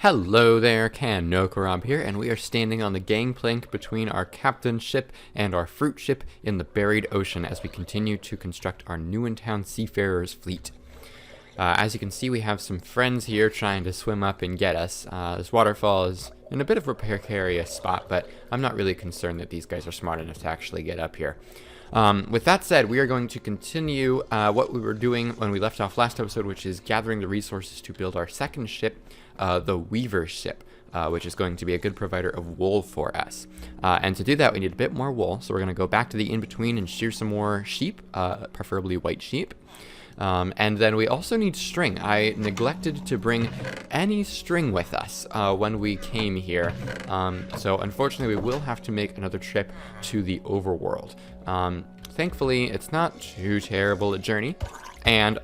Hello there, Kanokarab here, and we are standing on the gangplank between our Captain Ship and our Fruit Ship in the buried ocean as we continue to construct our new in town seafarers fleet. As you can see, we have some friends here trying to swim up and get us. This waterfall is in a bit of a precarious spot, but I'm not really concerned that these guys are smart enough to actually get up here. With that said, we are going to continue what we were doing when we left off last episode, which is gathering the resources to build our second ship, the Weaver Ship, which is going to be a good provider of wool for us. And to do that, we need a bit more wool, so we're going to go back to the in-between and shear some more sheep, preferably white sheep. And then we also need string. I neglected to bring any string with us when we came here. So unfortunately, we will have to make another trip to the overworld. Thankfully, it's not too terrible a journey. And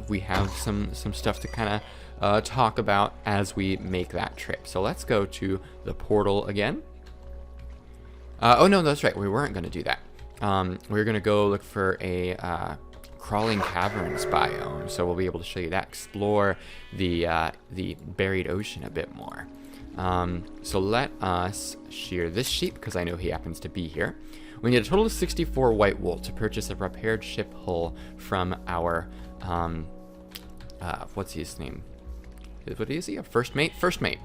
we have some stuff to kind of talk about as we make that trip. So let's go to the portal again. Oh, no, that's right. We weren't going to do that. We're going to go look for a... crawling caverns biome, so we'll be able to show you that, explore the buried ocean a bit more. So let us shear this sheep, because I know he happens to be here. We need a total of 64 white wool to purchase a repaired ship hull from our, what's his name? What is he? A first mate? First mate.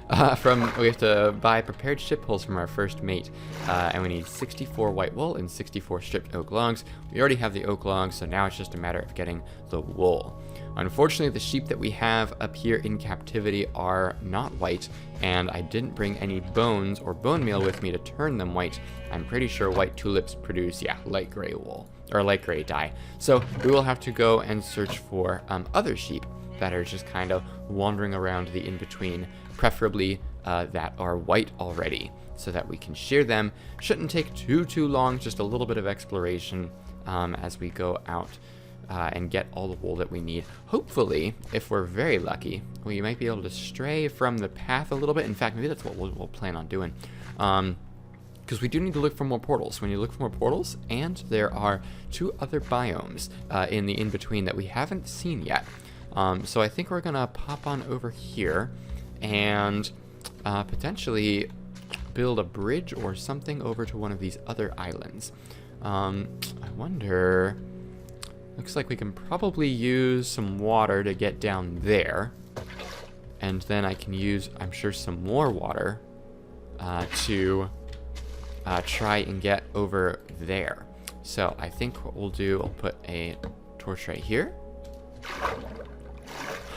We have to buy prepared ship hulls from our first mate, and we need 64 white wool and 64 stripped oak logs. We already have the oak logs, so now it's just a matter of getting the wool. Unfortunately, the sheep that we have up here in captivity are not white, and I didn't bring any bones or bone meal with me to turn them white. I'm pretty sure white tulips produce, light gray wool, or light gray dye. So we will have to go and search for other sheep that are just kind of wandering around the in-between, preferably that are white already, so that we can shear them. Shouldn't take too long, just a little bit of exploration as we go out and get all the wool that we need. Hopefully, if we're very lucky, we might be able to stray from the path a little bit. In fact, maybe that's what we'll plan on doing. Because we do need to look for more portals. We need to look for more portals, and there are 2 other biomes in the in-between that we haven't seen yet. So I think we're gonna pop on over here and potentially build a bridge or something over to one of these other islands. I wonder, looks like we can probably use some water to get down there, and then I can use, I'm sure, some more water to try and get over there. So I think what we'll do, I'll put a torch right here,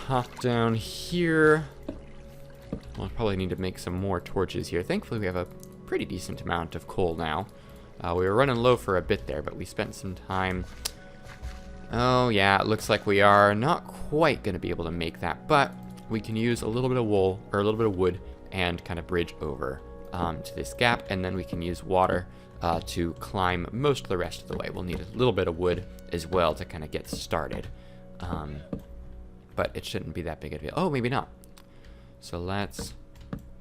hop down here. We'll probably need to make some more torches here. Thankfully, we have a pretty decent amount of coal now. We were running low for a bit there, but we spent some time. Oh, yeah, it looks like we are not quite going to be able to make that, but we can use a little bit of wool, or a little bit of wood, and kind of bridge over to this gap, and then we can use water to climb most of the rest of the way. We'll need a little bit of wood as well to kind of get started. But it shouldn't be that big of a deal. Oh, maybe not. So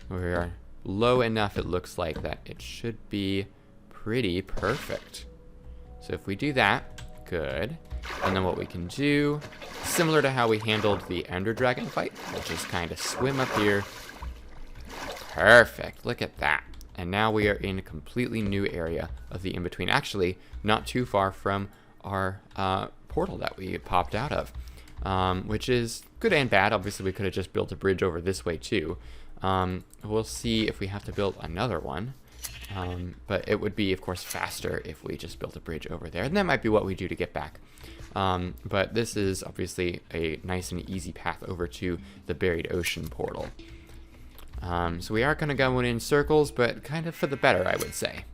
we're low enough, it looks like, that it should be pretty perfect. So if we do that, good. And then what we can do, similar to how we handled the Ender Dragon fight, we'll just kind of swim up here. Perfect, look at that. And now we are in a completely new area of the in-between. Actually, not too far from our portal that we popped out of. Which is good and bad. Obviously, we could have just built a bridge over this way too. We'll see if we have to build another one. But it would be, of course, faster if we just built a bridge over there. And that might be what we do to get back. But this is obviously a nice and easy path over to the buried ocean portal. So we are kind of going in circles, but kind of for the better, I would say.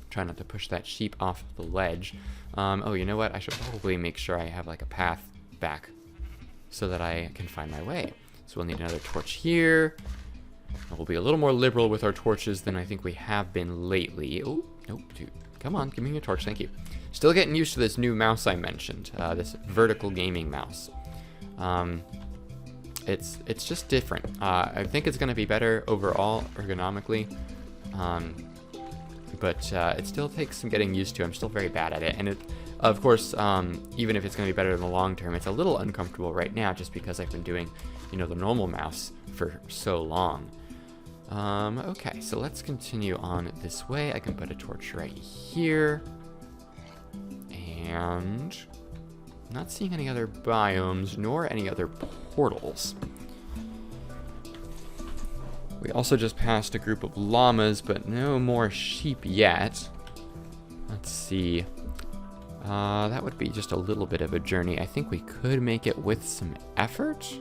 Try not to push that sheep off the ledge. Oh, you know what? I should probably make sure I have like a path back so that I can find my way. So we'll need another torch here. We'll be a little more liberal with our torches than I think we have been lately. Oh, nope, dude. Come on, give me your torch, thank you. Still getting used to this new mouse I mentioned, this vertical gaming mouse. It's just different. I think it's going to be better overall ergonomically, but it still takes some getting used to. I'm still very bad at it, and Of course, even if it's going to be better in the long term, it's a little uncomfortable right now just because I've been doing, you know, the normal mouse for so long. Okay, so let's continue on this way. I can put a torch right here. And I'm not seeing any other biomes nor any other portals. We also just passed a group of llamas, but no more sheep yet. Let's see. That would be just a little bit of a journey. I think we could make it with some effort.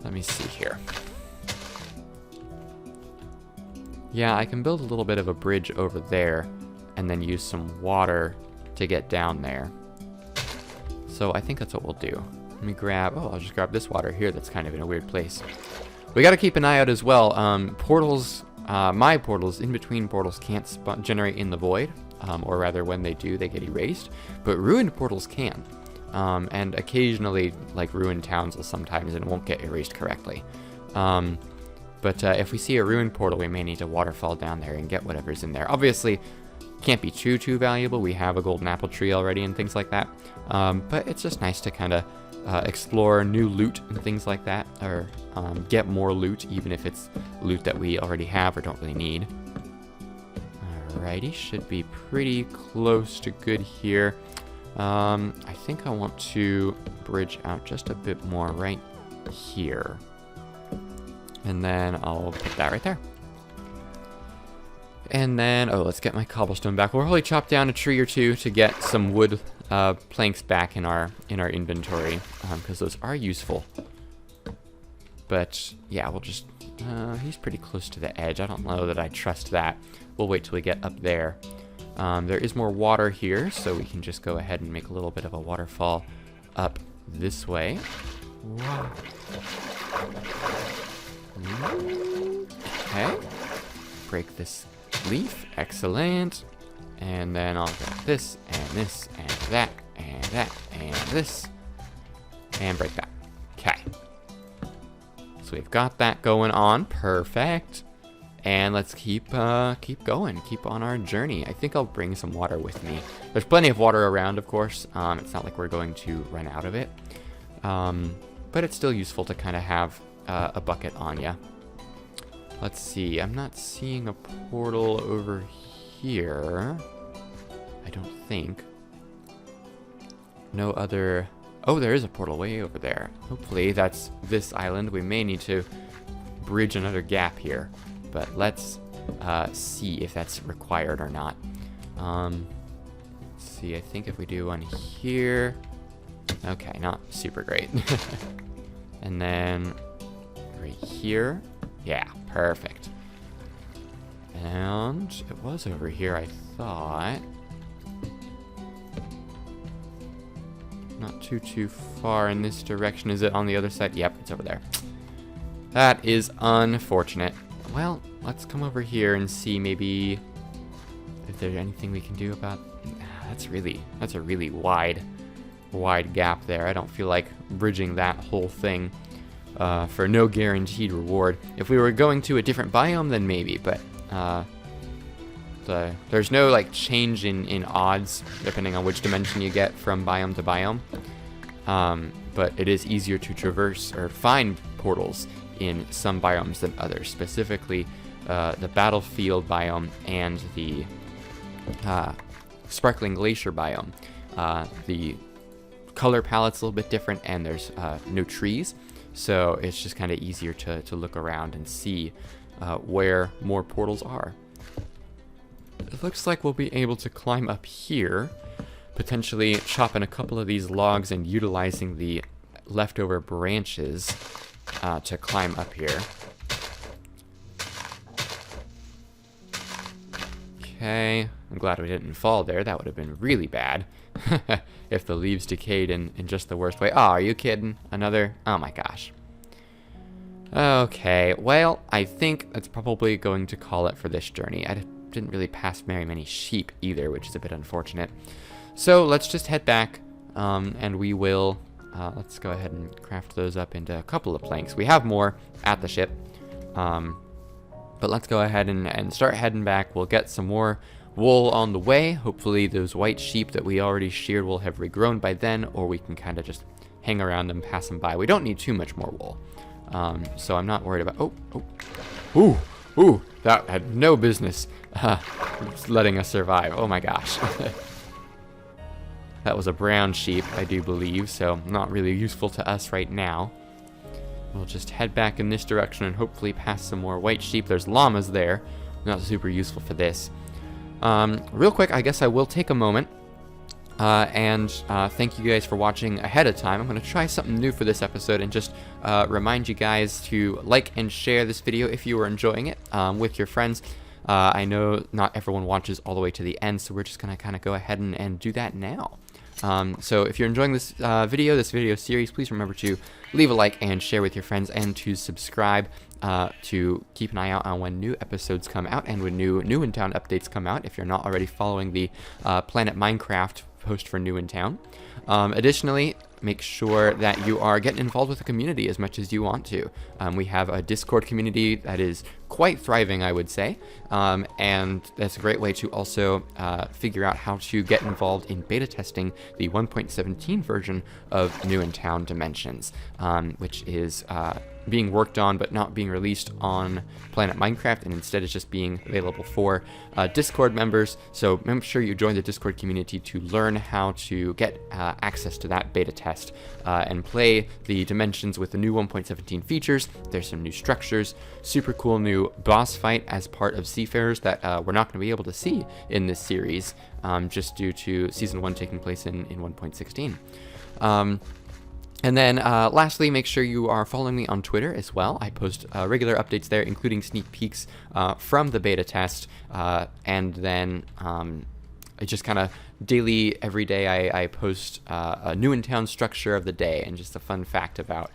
Let me see here. Yeah, I can build a little bit of a bridge over there and then use some water to get down there. So I think that's what we'll do. Let me grab, I'll just grab this water here that's kind of in a weird place. We gotta keep an eye out as well. Portals, my portals, in between portals can't generate in the void, or rather when they do, they get erased. But ruined portals can. And occasionally, like ruined towns will sometimes and won't get erased correctly. But if we see a ruined portal, we may need to waterfall down there and get whatever's in there. Obviously, can't be too valuable. We have a golden apple tree already and things like that. But it's just nice to kind of explore new loot and things like that, or get more loot, even if it's loot that we already have or don't really need. Alrighty, should be pretty close to good here. I think I want to bridge out just a bit more right here. And then I'll put that right there. And then, let's get my cobblestone back. We'll probably chop down a tree or two to get some wood planks back in our inventory, because those are useful. But yeah, we'll just, he's pretty close to the edge. I don't know that I trust that. We'll wait till we get up there. There is more water here, so we can just go ahead and make a little bit of a waterfall up this way. Wow. Okay. Break this leaf. Excellent. And then I'll get this, and this, and that, and that, and this. And break that. Okay. So we've got that going on. Perfect. And let's keep going. Keep on our journey. I think I'll bring some water with me. There's plenty of water around, of course. It's not like we're going to run out of it. But it's still useful to kind of have a bucket on ya. Let's see. I'm not seeing a portal over here. I don't think. No other... Oh, there is a portal way over there. Hopefully that's this island. We may need to bridge another gap here. But let's see if that's required or not. Let's see. I think if we do one here... Okay, not super great. And then right here. Yeah, perfect. And it was over here, I thought. Not too far in this direction. Is it on the other side? Yep, it's over there. That is unfortunate. Well, let's come over here and see maybe if there's anything we can do about... That's a really wide gap there. I don't feel like bridging that whole thing for no guaranteed reward. If we were going to a different biome, then maybe, but there's no like change in odds depending on which dimension you get from biome to biome. But it is easier to traverse or find portals in some biomes than others, specifically the battlefield biome and the sparkling glacier biome. The color palette's a little bit different, and there's no trees, so it's just kind of easier to look around and see where more portals are. It looks like we'll be able to climb up here, potentially chopping a couple of these logs and utilizing the leftover branches to climb up here. Okay, I'm glad we didn't fall there. That would have been really bad if the leaves decayed in just the worst way. Oh, are you kidding? Another? Oh my gosh. Okay, well, I think that's probably going to call it for this journey. I didn't really pass very many sheep either, which is a bit unfortunate. So let's just head back, and we will... let's go ahead and craft those up into a couple of planks. We have more at the ship, but let's go ahead and start heading back. We'll get some more wool on the way. Hopefully those white sheep that we already sheared will have regrown by then, or we can kind of just hang around them, pass them by. We don't need too much more wool. So I'm not worried about... Ooh, that had no business letting us survive. Oh my gosh. That was a brown sheep, I do believe, so not really useful to us right now. We'll just head back in this direction and hopefully pass some more white sheep. There's llamas there. Not super useful for this. Real quick, I guess I will take a moment and thank you guys for watching ahead of time. I'm going to try something new for this episode and just remind you guys to like and share this video if you are enjoying it with your friends. I know not everyone watches all the way to the end, so we're just going to kind of go ahead and do that now. So if you're enjoying this video series, please remember to leave a like and share with your friends, and to subscribe to keep an eye out on when new episodes come out and when new in town updates come out, if you're not already following the Planet Minecraft post for new in town. Additionally, make sure that you are getting involved with the community as much as you want to. We have a Discord community that is quite thriving, I would say, and that's a great way to also figure out how to get involved in beta testing the 1.17 version of New in Town Dimensions, which is being worked on but not being released on Planet Minecraft, and instead is just being available for Discord members. So make sure you join the Discord community to learn how to get access to that beta test and play the Dimensions with the new 1.17 features. There's some new structures, super cool new boss fight as part of Seafarers that we're not going to be able to see in this series, just due to Season 1 taking place in 1.16. And then lastly, make sure you are following me on Twitter as well. I post regular updates there, including sneak peeks from the beta test, and then I just kind of daily, every day, I post a new in town structure of the day and just a fun fact about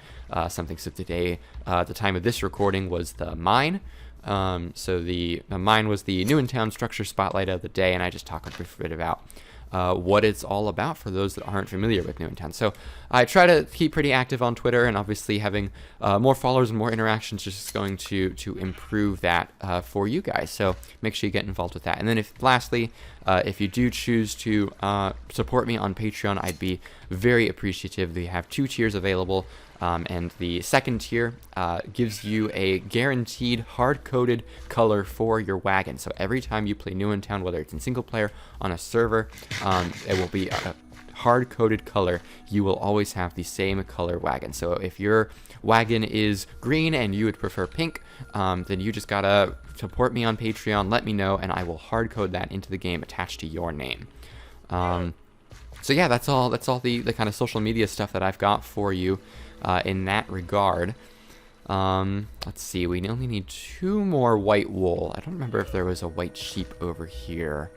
something. So today, the time of this recording was the mine. So the mine was the new in town structure spotlight of the day, and I just talk a brief bit about what it's all about for those that aren't familiar with New in Town. So I try to keep pretty active on Twitter, and obviously having more followers and more interactions is just going to improve that for you guys. So make sure you get involved with that. And then lastly, if you do choose to support me on Patreon, I'd be very appreciative. We have 2 tiers available. And the second tier gives you a guaranteed hard-coded color for your wagon. So every time you play New in Town, whether it's in single player, on a server, it will be a hard-coded color. You will always have the same color wagon. So if your wagon is green and you would prefer pink, then you just gotta support me on Patreon, let me know, and I will hard-code that into the game attached to your name. So yeah, that's all the kind of social media stuff that I've got for you in that regard. Let's see, we only need 2 more white wool. I don't remember if there was a white sheep over here.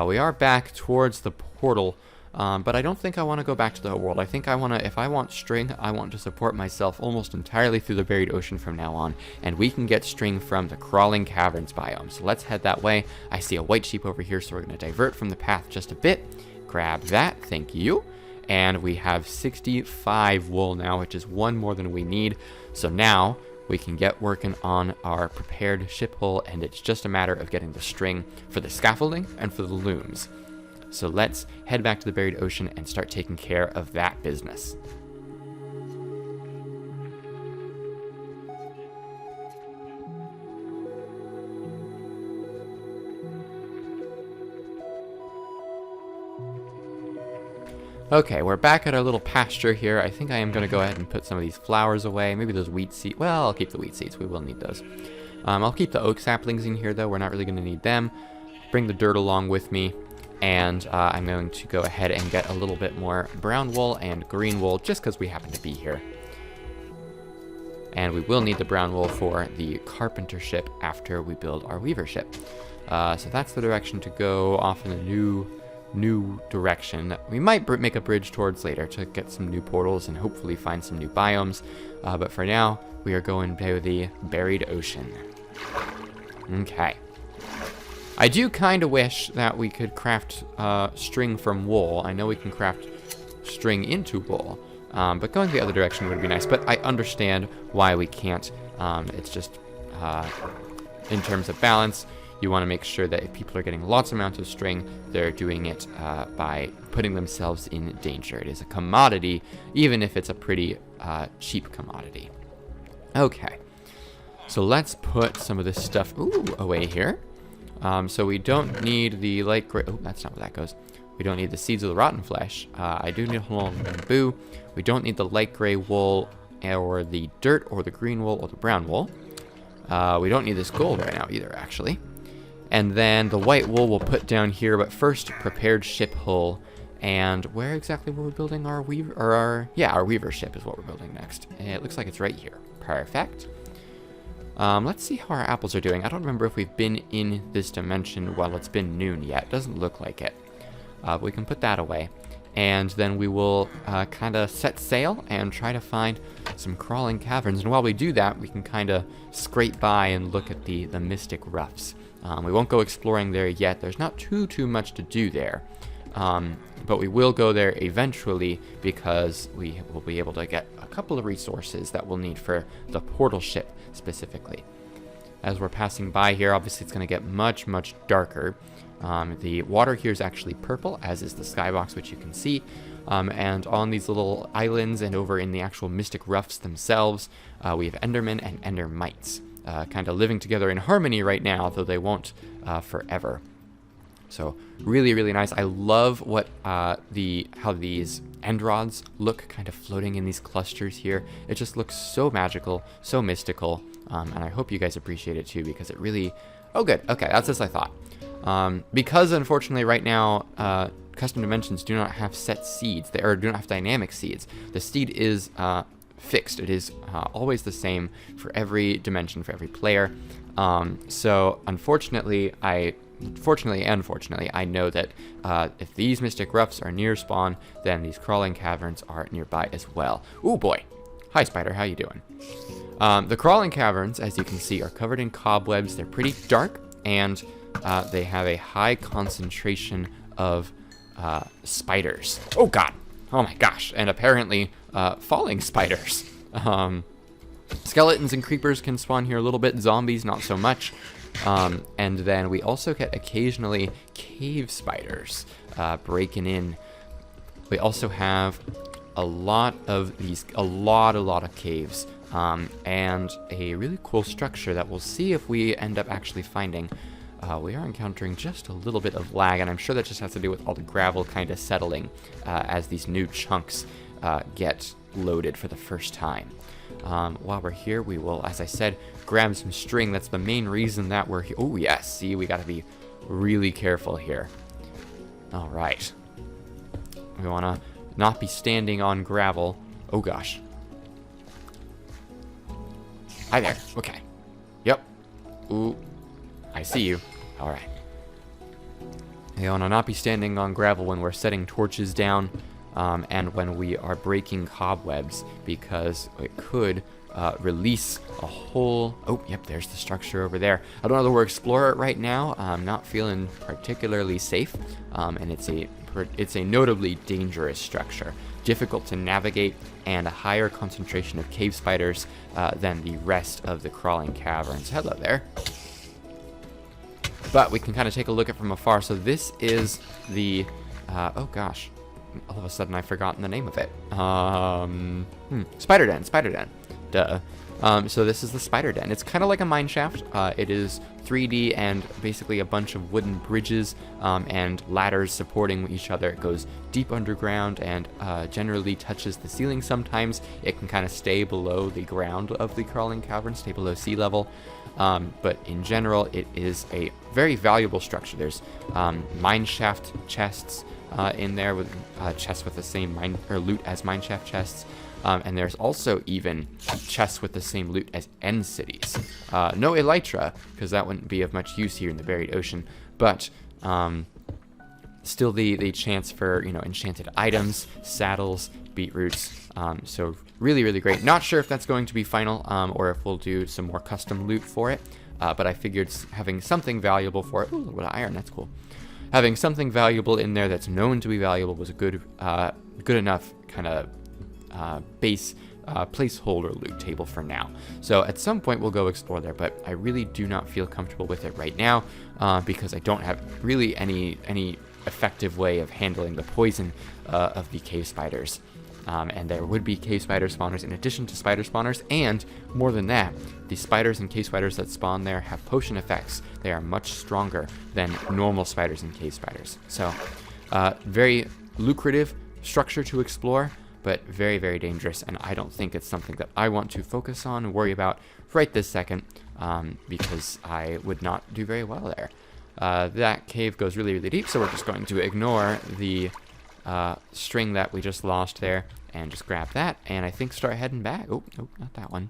We are back towards the portal, but I don't think I want to go back to the world. I think if I want string, I want to support myself almost entirely through the buried ocean from now on, and we can get string from the crawling caverns biome. So let's head that way. I see a white sheep over here, so we're going to divert from the path just a bit. Grab that, thank you. And we have 65 wool now, which is 1 more than we need. So now we can get working on our prepared ship hull, and it's just a matter of getting the string for the scaffolding and for the looms. So let's head back to the buried ocean and start taking care of that business. Okay, we're back at our little pasture here. I think I am going to go ahead and put some of these flowers away. Maybe those wheat seeds. Well, I'll keep the wheat seeds. We will need those. I'll keep the oak saplings in here, though. We're not really going to need them. Bring the dirt along with me. And I'm going to go ahead and get a little bit more brown wool and green wool, just because we happen to be here. And we will need the brown wool for the Carpenter Ship after we build our Weaver Ship. So that's the direction to go, off in a new direction that we might make a bridge towards later to get some new portals and hopefully find some new biomes. But for now, we are going to the buried ocean. Okay. I do kind of wish that we could craft string from wool. I know we can craft string into wool, but going the other direction would be nice. But I understand why we can't. It's just in terms of balance. You want to make sure that if people are getting lots amounts of string, they're doing it by putting themselves in danger. It is a commodity, even if it's a pretty cheap commodity. Okay, so let's put some of this stuff away here. So we don't need the light gray. Oh, that's not where that goes. We don't need the seeds of the rotten flesh. I do need whole bamboo. We don't need the light gray wool or the dirt or the green wool or the brown wool. We don't need this gold right now either, actually. And then the white wool we'll put down here, but first, prepared ship hull. And where exactly were we building our weaver? Or our weaver ship is what we're building next. It looks like it's right here. Perfect. Let's see how our apples are doing. I don't remember if we've been in this dimension while it's been noon yet. Doesn't look like it. But we can put that away. And then we will kind of set sail and try to find some crawling caverns. And while we do that, we can kind of scrape by and look at the mystic roughs. We won't go exploring there yet. There's not too much to do there. But we will go there eventually because we will be able to get a couple of resources that we'll need for the portal ship specifically. As we're passing by here, obviously it's going to get much darker. The water here is actually purple, as is the skybox, which you can see. And on these little islands and over in the actual mystic roughs themselves, we have endermen and endermites kind of living together in harmony right now, though they won't forever. So really nice. I love what how these end rods look kind of floating in these clusters here. It just looks so magical, so mystical, and I hope you guys appreciate it too, because it really... Oh good, okay, that's as I thought. Because unfortunately right now custom dimensions do not have set seeds, or do not have dynamic seeds. The seed is fixed. It is always the same for every dimension, for every player. So unfortunately Fortunately and unfortunately, I know that if these mystic roughs are near spawn, then these crawling caverns are nearby as well. Ooh boy. Hi spider, how you doing? The crawling caverns, as you can see, are covered in cobwebs. They're pretty dark, and they have a high concentration of spiders. Oh god. Oh my gosh. And apparently falling spiders. Skeletons and creepers can spawn here a little bit. Zombies, not so much. And then we also get occasionally cave spiders breaking in. We also have a lot of these, a lot of caves, and a really cool structure that we'll see if we end up actually finding. We are encountering just a little bit of lag, and I'm sure that just has to do with all the gravel kind of settling as these new chunks get loaded for the first time. While we're here, we will, as I said, grab some string. That's the main reason that we're here. Oh, yes. See, we got to be really careful here. All right. We want to not be standing on gravel. Oh, gosh. Hi there. Okay. Yep. Ooh. I see you. All right. We want to not be standing on gravel when we're setting torches down. And when we are breaking cobwebs, because it could release a whole... Oh, yep, there's the structure over there. I don't know that we'll explore it right now. I'm not feeling particularly safe, and it's a notably dangerous structure. Difficult to navigate, and a higher concentration of cave spiders than the rest of the crawling caverns. Hello there. But we can kind of take a look at it from afar. So this is the... oh, gosh. All of a sudden I've forgotten the name of it. Spider Den. Duh. So this is the spider den. It's kind of like a mine shaft. It is 3D and basically a bunch of wooden bridges and ladders supporting each other. It goes deep underground and generally touches the ceiling sometimes. It can kind of stay below the ground of the crawling cavern, stay below sea level. But in general, it is a very valuable structure. There's mine shaft chests in there with chests with the same loot as mineshaft chests, and there's also even chests with the same loot as end cities. No elytra, because that wouldn't be of much use here in the buried ocean, but still the chance for enchanted items, saddles, beetroots. So really great. Not sure if that's going to be final or if we'll do some more custom loot for it, but I figured having something valuable for it. Ooh, a little bit of iron, that's cool. Having something valuable in there that's known to be valuable was a good enough kind of base placeholder loot table for now. So at some point we'll go explore there, but I really do not feel comfortable with it right now because I don't have really any effective way of handling the poison of the cave spiders. And there would be cave spider spawners in addition to spider spawners, and more than that, the spiders and cave spiders that spawn there have potion effects. They are much stronger than normal spiders and cave spiders. So, very lucrative structure to explore, but very, very dangerous, and I don't think it's something that I want to focus on and worry about right this second, because I would not do very well there. That cave goes really, really deep, so we're just going to ignore the string that we just lost there and just grab that, and I think start heading back. Oh, not that one.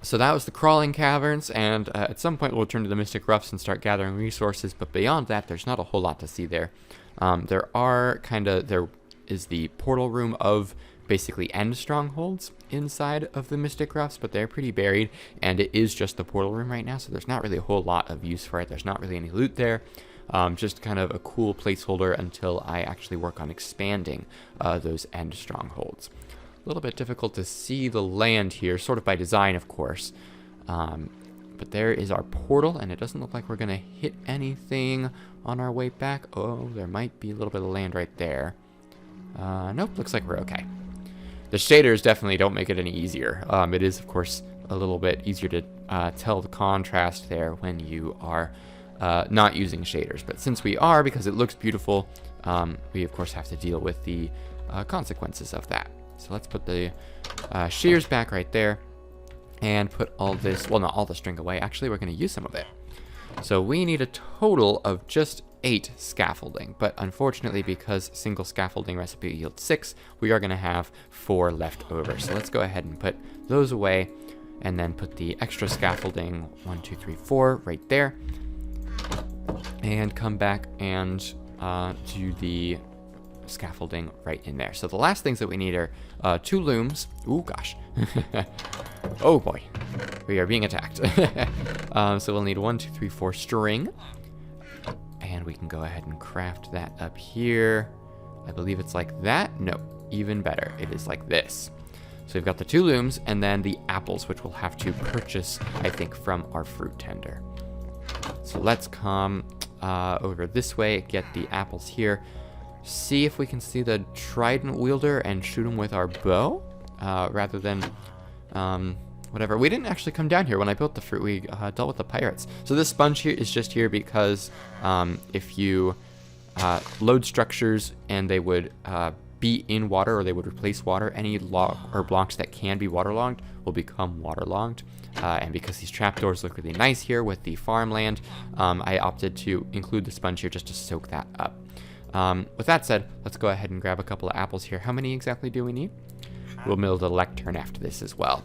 So that was the crawling caverns, and at some point we'll return to the Mystic Roughs and start gathering resources, but beyond that there's not a whole lot to see there. There is the portal room of basically end strongholds inside of the Mystic Roughs, but they're pretty buried, and it is just the portal room right now, so there's not really a whole lot of use for it. There's not really any loot there. Just kind of a cool placeholder until I actually work on expanding those end strongholds. A little bit difficult to see the land here, sort of by design, of course. But there is our portal, and it doesn't look like we're going to hit anything on our way back. Oh, there might be a little bit of land right there. Nope, looks like we're okay. The shaders definitely don't make it any easier. It is, of course, a little bit easier to tell the contrast there when you are not using shaders. But since we are, because it looks beautiful, we, of course, have to deal with the consequences of that. So let's put the shears back right there and put all this, well, not all the string away. Actually, we're going to use some of it. So we need a total of just 8 scaffolding, but unfortunately, because single scaffolding recipe yields 6, we are going to have 4 left over. So let's go ahead and put those away and then put the extra scaffolding 1, 2, 3, 4 right there, and come back and do the scaffolding right in there. So the last things that we need are 2 looms. Ooh, gosh. Oh boy, we are being attacked. So we'll need 1, 2, 3, 4 string, and we can go ahead and craft that up here. I believe it's like that. No, even better, it is like this. So we've got the 2 looms and then the apples, which we'll have to purchase, I think, from our fruit tender. So let's come over this way, get the apples here, see if we can see the trident wielder and shoot him with our bow, rather than whatever. We didn't actually come down here when I built the fruit. We dealt with the pirates. So this sponge here is just here because if you load structures and they would be in water, or they would replace water, any log or blocks that can be waterlogged will become waterlogged. And because these trapdoors look really nice here with the farmland, I opted to include the sponge here just to soak that up. With that said, let's go ahead and grab a couple of apples here. How many exactly do we need? We'll build a lectern after this as well.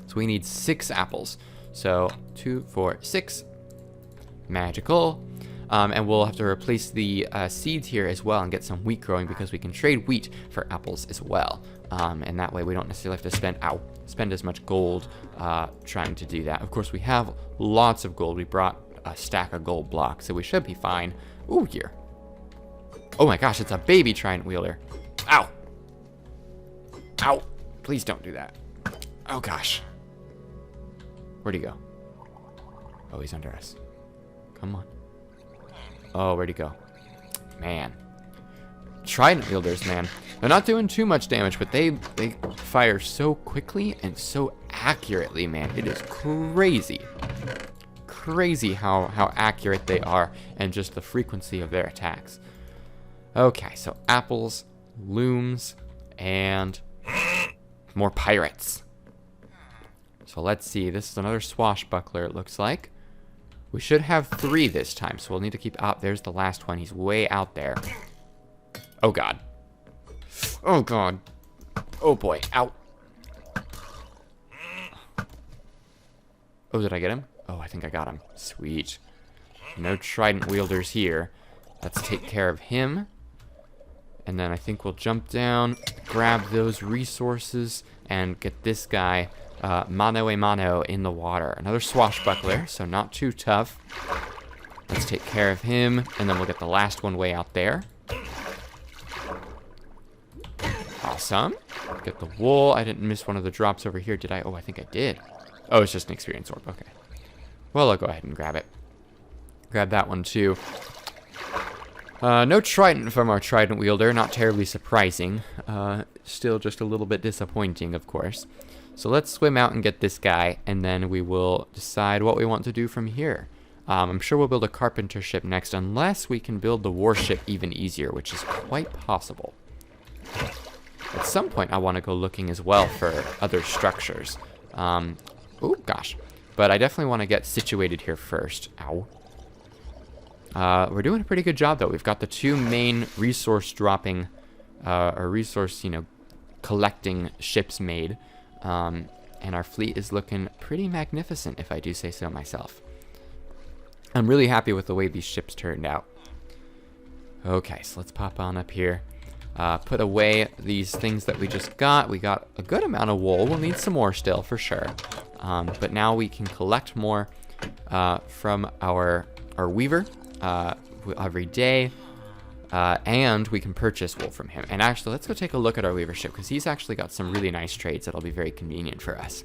So we need 6 apples. So 2, 4, 6. Magical. And we'll have to replace the seeds here as well and get some wheat growing, because we can trade wheat for apples as well. And that way we don't necessarily have to spend as much gold trying to do that. Of course, we have lots of gold. We brought a stack of gold blocks, so we should be fine. Ooh, here. Oh my gosh, it's a baby trident wielder. Ow. Ow. Please don't do that. Oh gosh. Where'd he go? Oh, he's under us. Come on. Oh, where'd he go? Man. Trident wielders, man. They're not doing too much damage, but they fire so quickly and so accurately, man. It is crazy. Crazy how accurate they are, and just the frequency of their attacks. Okay, so apples, looms, and more pirates. So let's see. This is another swashbuckler, it looks like. We should have 3 this time, so we'll need to keep out. There's the last one. He's way out there. Oh, God. Oh, God. Oh, boy. Ow. Oh, did I get him? Oh, I think I got him. Sweet. No trident wielders here. Let's take care of him. And then I think we'll jump down, grab those resources, and get this guy mano a mano in the water. Another swashbuckler, so not too tough. Let's take care of him, and then we'll get the last one way out there. Oh, Awesome. Get the wool. I didn't miss one of the drops over here, did I? Oh, I think I did. Oh, it's just an experience orb. Okay. Well, I'll go ahead and grab it. Grab that one, too. No trident from our trident wielder. Not terribly surprising. Still just a little bit disappointing, of course. So let's swim out and get this guy, and then we will decide what we want to do from here. I'm sure we'll build a carpenter ship next, unless we can build the warship even easier, which is quite possible. At some point, I want to go looking as well for other structures. Oh, gosh. But I definitely want to get situated here first. Ow. We're doing a pretty good job, though. We've got the two main resource dropping, or resource, collecting ships made. And our fleet is looking pretty magnificent, if I do say so myself. I'm really happy with the way these ships turned out. Okay, so let's pop on up here. Put away these things that we just got. We got a good amount of wool. We'll need some more still, for sure. But now we can collect more from our weaver every day. And we can purchase wool from him. And actually, let's go take a look at our weaver ship, because he's actually got some really nice trades that'll be very convenient for us.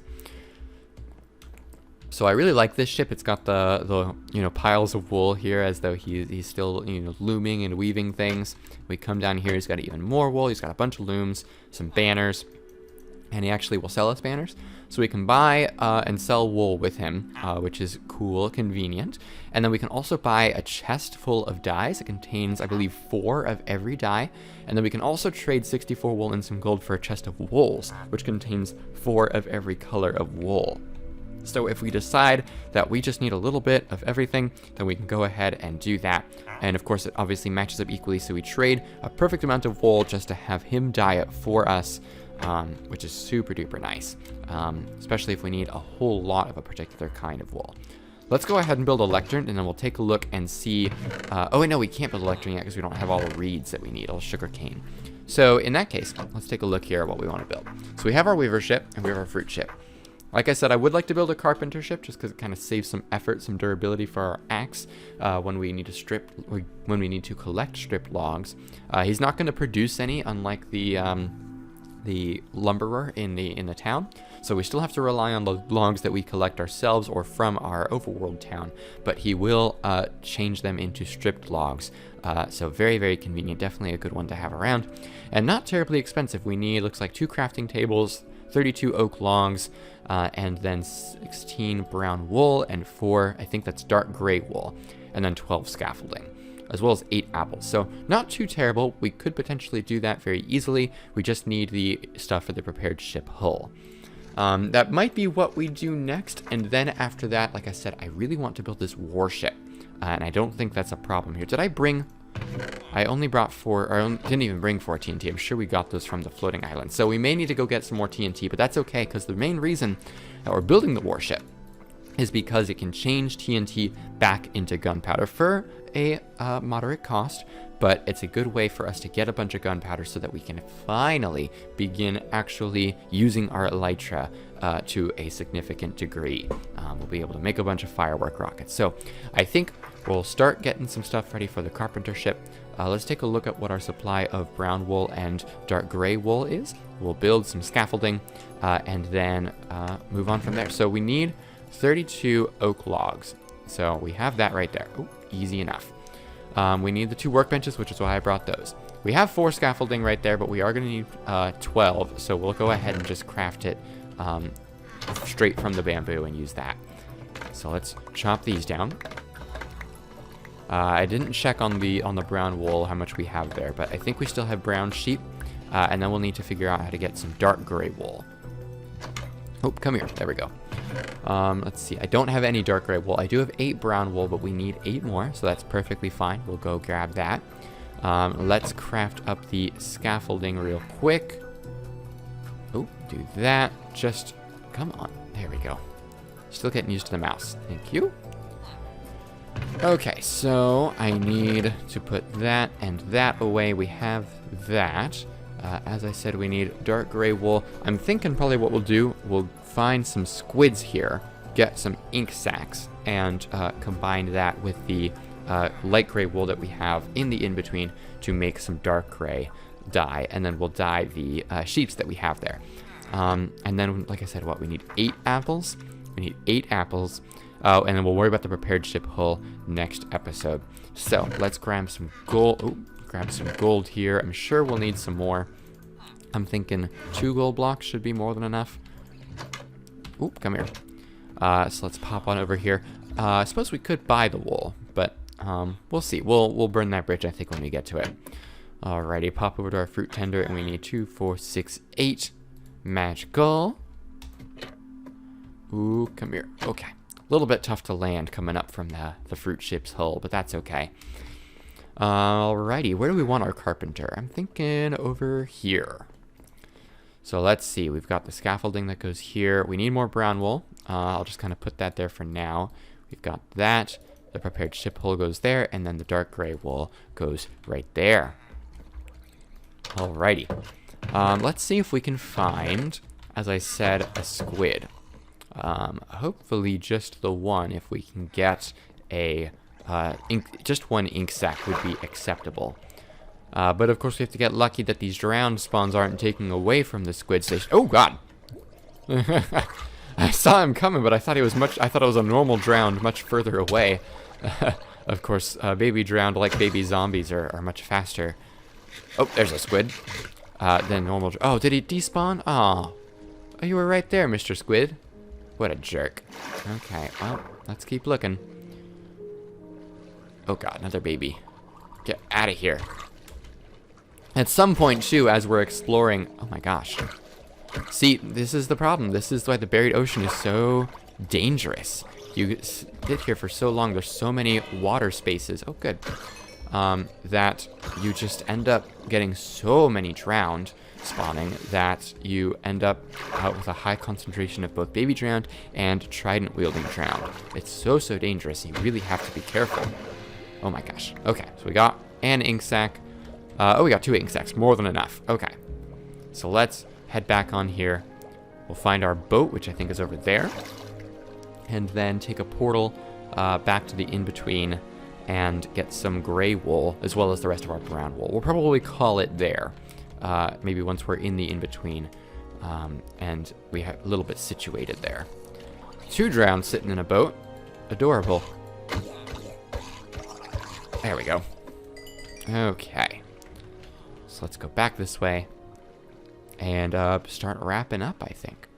So I really like this ship. It's got the piles of wool here, as though he's still looming and weaving things. We come down here, he's got even more wool. He's got a bunch of looms, some banners, and he actually will sell us banners. So we can buy and sell wool with him, which is cool, convenient. And then we can also buy a chest full of dyes. It contains, I believe, 4 of every dye. And then we can also trade 64 wool and some gold for a chest of wools, which contains 4 of every color of wool. So if we decide that we just need a little bit of everything, then we can go ahead and do that. And of course, it obviously matches up equally, so we trade a perfect amount of wool just to have him dye it for us, which is super duper nice, especially if we need a whole lot of a particular kind of wool. Let's go ahead and build a lectern, and then we'll take a look and see. Oh wait, no, we can't build a lectern yet because we don't have all the reeds that we need, all the sugar cane. So in that case, let's take a look here at what we want to build. So we have our weaver ship and we have our fruit ship. Like I said, I would like to build a carpenter ship just because it kind of saves some effort, some durability for our axe when we need to collect stripped logs. He's not going to produce any, unlike the lumberer in the town. So we still have to rely on the logs that we collect ourselves or from our overworld town, but he will change them into stripped logs. So very, very convenient. Definitely a good one to have around, and not terribly expensive. We need, looks like, 2 crafting tables, 32 oak logs, and then 16 brown wool and 4, I think that's dark gray wool, and then 12 scaffolding, as well as 8 apples. So not too terrible. We could potentially do that very easily. We just need the stuff for the prepared ship hull. That might be what we do next, and then after that, like I said, I really want to build this warship, and I don't think that's a problem here. Did I bring... I only brought 4, or I didn't even bring 4 TNT. I'm sure we got those from the floating island. So we may need to go get some more TNT, but that's okay, because the main reason that we're building the warship is because it can change TNT back into gunpowder for a moderate cost, but it's a good way for us to get a bunch of gunpowder so that we can finally begin actually using our elytra to a significant degree. We'll be able to make a bunch of firework rockets. So I think we'll start getting some stuff ready for the carpenter ship. Let's take a look at what our supply of brown wool and dark gray wool is. We'll build some scaffolding and then move on from there. So we need 32 oak logs. So we have that right there. Oh, easy enough. We need the 2 workbenches, which is why I brought those. We have 4 scaffolding right there, but we are going to need 12. So we'll go ahead and just craft it straight from the bamboo and use that. So let's chop these down. I didn't check on the brown wool how much we have there, but I think we still have brown sheep, and then we'll need to figure out how to get some dark gray wool. Oh, come here. There we go. Let's see. I don't have any dark gray wool. I do have 8 brown wool, but we need 8 more, so that's perfectly fine. We'll go grab that. Let's craft up the scaffolding real quick. Oh, do that. Just, come on. There we go. Still getting used to the mouse. Thank you. Okay, so I need to put that and that away. We have that. As I said, we need dark gray wool. I'm thinking probably what we'll do, we'll find some squids here, get some ink sacs, and combine that with the light gray wool that we have in the in-between to make some dark gray dye, and then we'll dye the sheeps that we have there. And then, like I said, we need 8 apples. We need 8 apples. Oh, and then we'll worry about the prepared ship hull next episode. So let's grab some gold. Oh, grab some gold here. I'm sure we'll need some more. I'm thinking 2 gold blocks should be more than enough. Oop, come here. So let's pop on over here. I suppose we could buy the wool, but we'll see. We'll burn that bridge, I think, when we get to it. Alrighty, pop over to our fruit tender, and we need 2, 4, 6, 8 magical. Ooh, come here. Okay. A little bit tough to land coming up from the fruit ship's hull, but that's okay. Alrighty, where do we want our carpenter? I'm thinking over here. So let's see. We've got the scaffolding that goes here. We need more brown wool. I'll just kind of put that there for now. We've got that. The prepared ship hull goes there, and then the dark gray wool goes right there. Alrighty. Let's see if we can find, as I said, a squid. Hopefully just the one. If we can get a just one ink sac would be acceptable. But of course we have to get lucky that these drowned spawns aren't taking away from the squid station. Oh god! I saw him coming, but I thought it was a normal drowned much further away. Of course, baby drowned, like baby zombies, are much faster. Oh, there's a squid. Then normal. Oh, did he despawn? Oh, you were right there, Mr. Squid. What a jerk. Okay, well, let's keep looking. Oh god, another baby. Get out of here. At some point, too, as we're exploring... Oh my gosh. See, this is the problem. This is why the buried ocean is so dangerous. You sit here for so long, there's so many water spaces. Oh, good. That you just end up getting so many drowned spawning that you end up with a high concentration of both baby drowned and trident wielding drowned. It's so dangerous. You really have to be careful. Oh my gosh. Okay, so we got an ink sac. We got 2 ink sacs, more than enough. Okay, so let's head back on here. We'll find our boat, which I think is over there, and then take a portal back to the in-between and get some gray wool, as well as the rest of our brown wool. We'll probably call it there, maybe once we're in the in-between, and we have a little bit situated there. 2 drowned sitting in a boat. Adorable. There we go. Okay. So let's go back this way and start wrapping up, I think.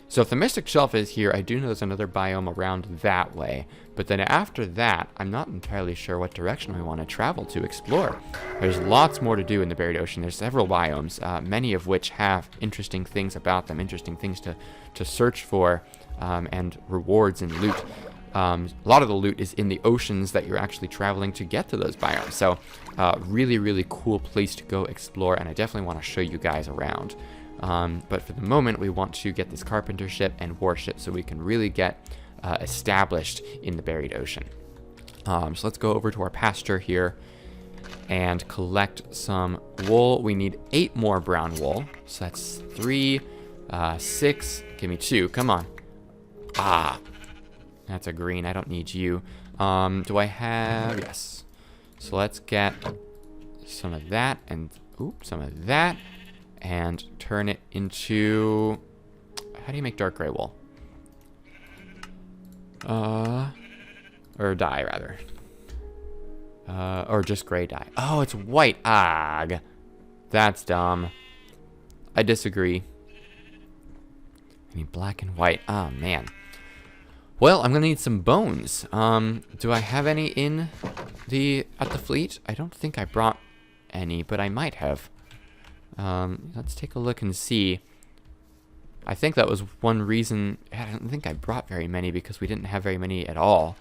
So if the Mystic Shelf is here, I do know there's another biome around that way. But then after that, I'm not entirely sure what direction we want to travel to explore. There's lots more to do in the buried ocean. There's several biomes, many of which have interesting things about them, interesting things to search for, and rewards and loot. A lot of the loot is in the oceans that you're actually traveling to get to those biomes. So really cool place to go explore, and I definitely want to show you guys around. But for the moment, we want to get this Carpenter Ship and warship so we can really get established in the buried ocean. So let's go over to our pasture here and collect some wool. We need 8 more brown wool. So that's 3, 6. Give me 2. Come on. Ah. That's a green. I don't need you. Do I have... Yes. So let's get some of that and... some of that. And turn it into... How do you make dark gray wool? Or dye, rather. Or just gray dye. Oh, it's white. Ag. That's dumb. I disagree. I need black and white. Oh, man. Well, I'm gonna need some bones. Do I have any at the fleet? I don't think I brought any, but I might have. Let's take a look and see. I think that was one reason. I don't think I brought very many because we didn't have very many at all.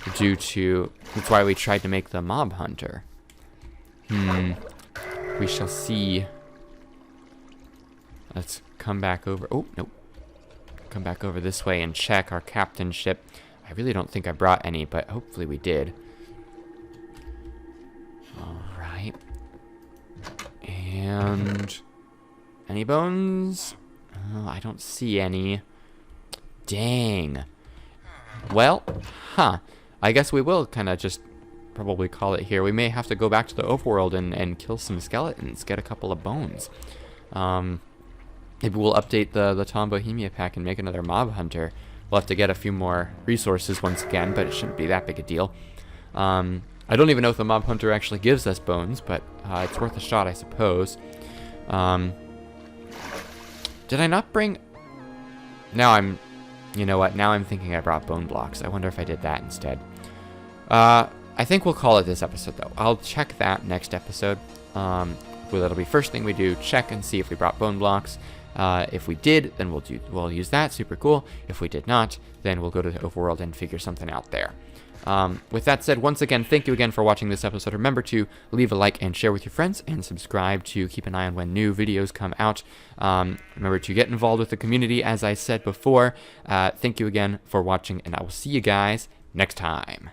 That's why we tried to make the mob hunter. We shall see. Let's come back over. Oh, nope. Come back over this way and check our Captain Ship. I really don't think I brought any, but hopefully we did. Alright. And... any bones? Oh, I don't see any. Dang. Well, I guess we will kind of just probably call it here. We may have to go back to the overworld and kill some skeletons, get a couple of bones. Maybe we'll update the Tom Bohemia pack and make another mob hunter. We'll have to get a few more resources once again, but it shouldn't be that big a deal. I don't even know if the mob hunter actually gives us bones, but it's worth a shot, I suppose. Did I not bring... You know what? Now I'm thinking I brought bone blocks. I wonder if I did that instead. I think we'll call it this episode, though. I'll check that next episode. Well, that'll be first thing we do. Check and see if we brought bone blocks. If we did, then we'll use that. Super cool. If we did not, then we'll go to the overworld and figure something out there. With that said, once again, thank you again for watching this episode. Remember to leave a like and share with your friends, and subscribe to keep an eye on when new videos come out. Remember to get involved with the community, as I said before. Thank you again for watching, and I will see you guys next time.